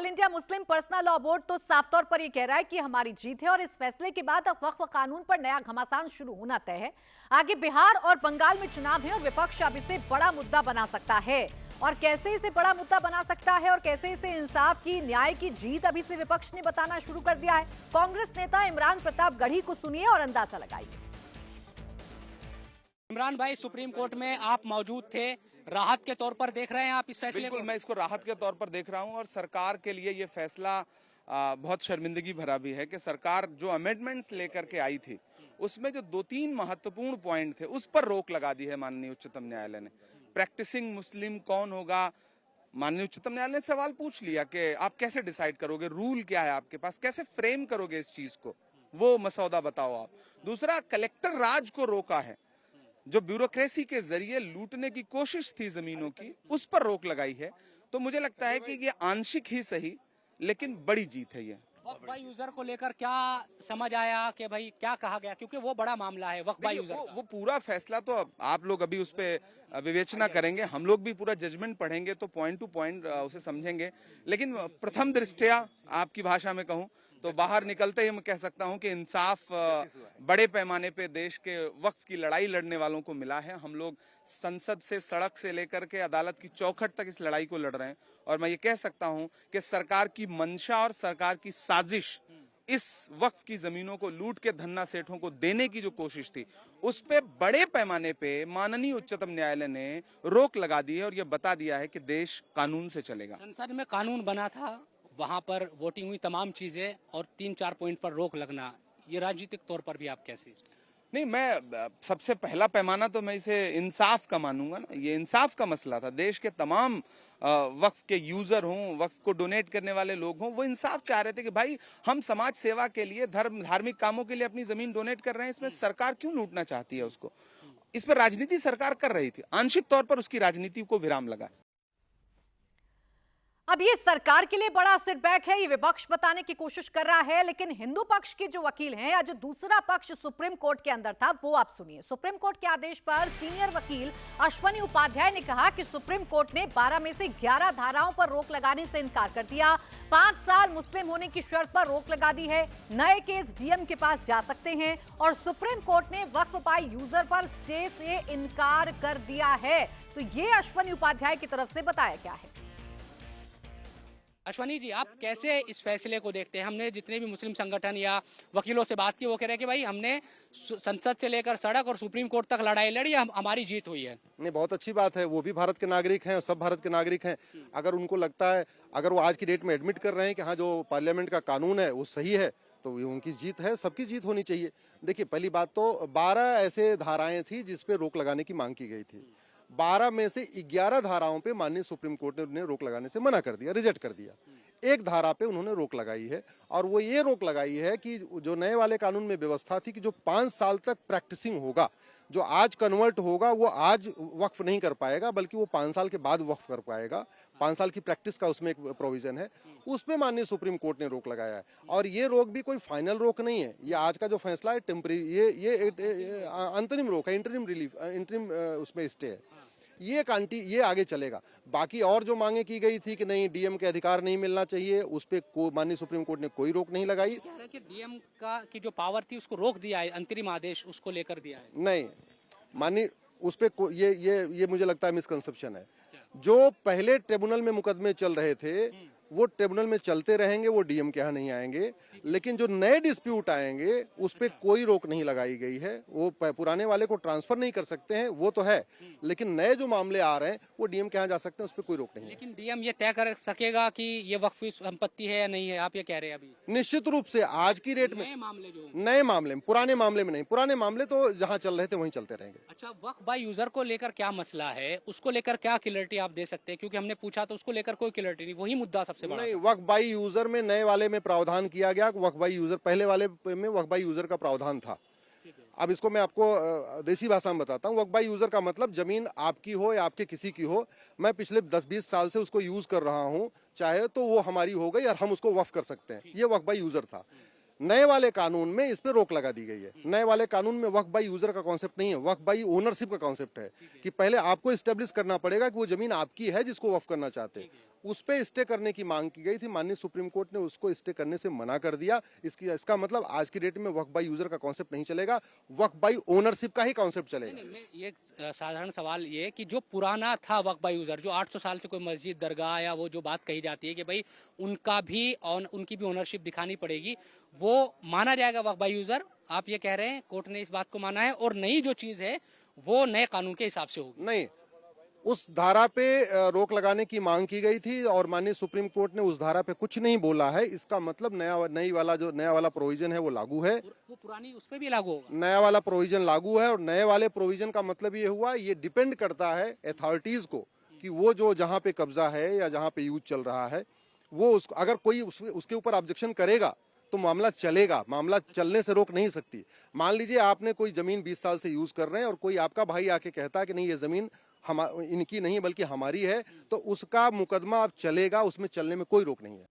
India Muslim personal law board तो साफ तौर पर यह कह रहा है कि हमारी जीत है और इस फैसले के बाद अब वक्फ कानून पर नया घमासान शुरू होना तय है। आगे बिहार और बंगाल में चुनाव है और विपक्ष अब इसे बड़ा मुद्दा बना सकता है। और कैसे इसे बड़ा मुद्दा बना सकता है और कैसे इसे इंसाफ की, न्याय की जीत अभी से विपक्ष ने बताना शुरू कर दिया है। कांग्रेस नेता इमरान प्रताप गढ़ी को सुनिए और अंदाजा लगाइए। इमरान भाई, सुप्रीम कोर्ट में आप मौजूद थे, राहत के तौर पर देख रहे हैं आप इस फैसले को? बिल्कुल, मैं इसको राहत के तौर पर देख रहा हूं और सरकार के लिए ये फैसला बहुत शर्मिंदगी भरा भी है कि सरकार जो अमेंडमेंट्स लेकर के आई थी उसमें जो 2-3 महत्वपूर्ण पॉइंट थे उस पर रोक लगा दी है माननीय उच्चतम न्यायालय ने। प्रैक्टिसिंग मुस्लिम कौन होगा, माननीय उच्चतम न्यायालय ने सवाल पूछ लिया कि आप कैसे डिसाइड करोगे, रूल क्या है आपके पास, कैसे फ्रेम करोगे इस चीज को, वो मसौदा बताओ आप। दूसरा, कलेक्टर राज को रोका है, जो ब्यूरोक्रेसी के जरिए लूटने की कोशिश थी जमीनों की, उस पर रोक लगाई है। तो मुझे लगता है कि ये आंशिक ही सही लेकिन बड़ी जीत है। ये वक्फ बाई यूजर को लेकर क्या समझ आया कि भाई क्या कहा गया, क्योंकि वो बड़ा मामला है वक्फ बाई यूजर का। वो पूरा फैसला तो आप लोग अभी उस पर विवेचना करेंगे, हम लोग भी पूरा जजमेंट पढ़ेंगे तो पॉइंट टू पॉइंट उसे समझेंगे। लेकिन प्रथम दृष्टया आपकी भाषा में कहूं तो बाहर निकलते ही मैं कह सकता हूं कि इंसाफ बड़े पैमाने पे देश के वक्फ की लड़ाई लड़ने वालों को मिला है। हम लोग संसद से, सड़क से लेकर के अदालत की चौखट तक इस लड़ाई को लड़ रहे हैं और मैं ये कह सकता हूं कि सरकार की मंशा और सरकार की साजिश इस वक्फ की जमीनों को लूट के धन्ना सेठों को देने की जो कोशिश थी उस पे बड़े पैमाने पे माननीय उच्चतम न्यायालय ने रोक लगा दी है और ये बता दिया है कि देश कानून से चलेगा। संसद में कानून बना था, वहां पर वोटिंग हुई, तमाम चीजें, और 3-4 पॉइंट पर रोक लगना, ये राजनीतिक तौर पर भी आप कैसे? नहीं, मैं सबसे पहला पैमाना तो मैं इसे इंसाफ का मानूंगा ना। ये इंसाफ का मसला था। देश के तमाम वक्फ के यूजर हों, वक्फ को डोनेट करने वाले लोग हों, वो इंसाफ चाह रहे थे कि भाई हम समाज सेवा के लिए, धार्मिक कामों के लिए अपनी जमीन डोनेट कर रहे हैं, इसमें सरकार क्यों लूटना चाहती है उसको। इस पर राजनीति सरकार कर रही थी, आंशिक तौर पर उसकी राजनीति को विराम लगा। अब ये सरकार के लिए बड़ा सेटबैक है, ये विपक्ष बताने की कोशिश कर रहा है, लेकिन हिंदू पक्ष के जो वकील हैं या जो दूसरा पक्ष सुप्रीम कोर्ट के अंदर था, वो आप सुनिए। सुप्रीम कोर्ट के आदेश पर सीनियर वकील अश्वनी उपाध्याय ने कहा कि सुप्रीम कोर्ट ने 12 में से 11 धाराओं पर रोक लगाने से इनकार कर दिया। 5 साल मुस्लिम होने की शर्त पर रोक लगा दी है। नए केस डीएम के पास जा सकते हैं और सुप्रीम कोर्ट ने वक्फ बाई यूजर पर स्टे से इनकार कर दिया है। तो ये अश्वनी उपाध्याय की तरफ से बताया गया है। अश्वनी जी, आप कैसे इस फैसले को देखते हैं? हमने जितने भी मुस्लिम संगठन या वकीलों से बात की, वो कह रहे हैं कि भाई हमने संसद से लेकर सड़क और सुप्रीम कोर्ट तक लड़ाई लड़ी, हमारी जीत हुई है। नहीं, बहुत अच्छी बात है। वो भी भारत के नागरिक हैं और सब भारत के नागरिक हैं। अगर उनको लगता है, अगर वो आज की डेट में एडमिट कर रहे हैं कि हाँ, जो पार्लियामेंट का कानून है वो सही है, तो ये उनकी जीत है, सबकी जीत होनी चाहिए। देखिए, पहली बात तो 12 ऐसे धाराएं थी जिसपे रोक लगाने की मांग की गई थी। 12 में से 11 धाराओं पे माननीय सुप्रीम कोर्ट ने उन्हें रोक लगाने से मना कर दिया, रिजेक्ट कर दिया। एक धारा पे उन्होंने रोक लगाई है और वो ये रोक लगाई है कि जो नए वाले कानून में व्यवस्था थी कि जो 5 साल तक प्रैक्टिसिंग होगा, जो आज कन्वर्ट होगा वो आज वक्फ नहीं कर पाएगा, बल्कि वो 5 साल के बाद वक्फ कर पाएगा। 5 साल की प्रैक्टिस का उसमें एक प्रोविजन है, उस पे माननीय सुप्रीम कोर्ट ने रोक लगाया है। और ये रोक भी कोई फाइनल रोक नहीं है, ये आज का जो फैसला है टेम्परेरी, ये अंतरिम रोक है, इंटरिम रिलीफ, इंटरिम उसमें स्टे है। ये आगे चलेगा। बाकी और जो मांगे की गई थी कि नहीं, डीएम के अधिकार नहीं मिलना चाहिए, उस पे माननीय सुप्रीम कोर्ट ने कोई रोक नहीं लगाई। कह रहे हैं कि डीएम का की जो पावर थी उसको रोक दिया है, अंतरिम आदेश उसको लेकर दिया है। नहीं, माननीय उस पे ये मुझे लगता है मिसकंसेप्शन है। जो पहले ट्रिब्यूनल में मुकदमे चल रहे थे वो ट्रिब्यूनल में चलते रहेंगे, वो डीएम के यहाँ नहीं आएंगे। लेकिन जो नए डिस्प्यूट आएंगे उस पे कोई रोक नहीं लगाई गई है। वो पुराने वाले को ट्रांसफर नहीं कर सकते हैं, वो तो है, लेकिन नए जो मामले आ रहे हैं वो डीएम के यहाँ जा सकते हैं, उस पर कोई रोक नहीं है। लेकिन डीएम ये तय कर सकेगा कि ये वक्फ संपत्ति है या नहीं है, आप ये कह रहे हैं अभी? निश्चित रूप से आज की डेट में नए मामले जो नए मामले में, पुराने मामले में नहीं, पुराने मामले तो जहाँ चल रहे थे वहीं चलते रहेंगे। अच्छा, वक्फ बाई यूजर को लेकर क्या मसला है, उसको लेकर क्या क्लियरिटी आप दे सकते हैं? क्योंकि हमने पूछा तो उसको लेकर कोई क्लियरिटी नहीं, वही मुद्दा सबसे बड़ा। नहीं, वक्फ बाई यूजर में नए वाले में प्रावधान किया गया। वक्फ बाई यूजर पहले वाले में वक्फ बाई यूजर का प्रावधान था। अब इसको मैं आपको देसी भाषा में बताता हूँ। वक्फ बाई यूजर का मतलब जमीन आपकी हो या आपके किसी की हो, मैं पिछले 10-20 साल से उसको यूज कर रहा हूँ, चाहे तो वो हमारी हो गई और हम उसको वक्फ कर सकते हैं, ये वक्फ बाई यूजर था। नए वाले कानून में इस पे रोक लगा दी गई है। नए वाले कानून में वक्फ बाई यूजर का कॉन्सेप्ट नहीं है, वक्फ बाई ओनरशिप का कॉन्सेप्ट है कि पहले आपको एस्टेब्लिश करना पड़ेगा कि वो जमीन आपकी है जिसको वक्फ करना चाहते हैं। उस पे स्टे करने की मांग की गई थी। माननीय सुप्रीम कोर्ट ने उसको स्टे करने से मना कर दिया। इसका मतलब आज की डेट में वक्फ बाय यूजर का कॉन्सेप्ट नहीं चलेगा, वक्फ बाय ओनरशिप का ही कॉन्सेप्ट चलेगा। नहीं, ये साधारण सवाल ये कि जो पुराना था वक्फ बाय यूजर, जो 800 साल से कोई मस्जिद, दरगाह या वो जो बात कही जाती है कि भाई उनकी भी ओनरशिप दिखानी पड़ेगी, वो माना जाएगा वक्फ बाय यूजर? आप ये कह रहे हैं कोर्ट ने इस बात को माना है, और नई जो चीज है वो नए कानून के हिसाब से होगी? नहीं, उस धारा पे रोक लगाने की मांग की गई थी और माननीय सुप्रीम कोर्ट ने उस धारा पे कुछ नहीं बोला है। इसका मतलब नया वाला प्रोविजन है वो लागू है, वो पुरानी उस पे भी लागू होगा। नया वाला प्रोविजन लागू है। और नए वाले प्रोविजन का मतलब ये हुआ, ये डिपेंड करता है अथॉरिटीज को कि वो जो जहां पे कब्जा है या जहां पे यूज चल रहा है, वो अगर कोई उसके ऊपर ऑब्जेक्शन करेगा तो मामला चलेगा। मामला चलने से रोक नहीं सकती। मान लीजिए आपने कोई जमीन 20 साल से यूज कर रहे हैं और कोई आपका भाई आके कहता है कि नहीं ये जमीन इनकी नहीं बल्कि हमारी है, तो उसका मुकदमा अब चलेगा, उसमें चलने में कोई रोक नहीं है।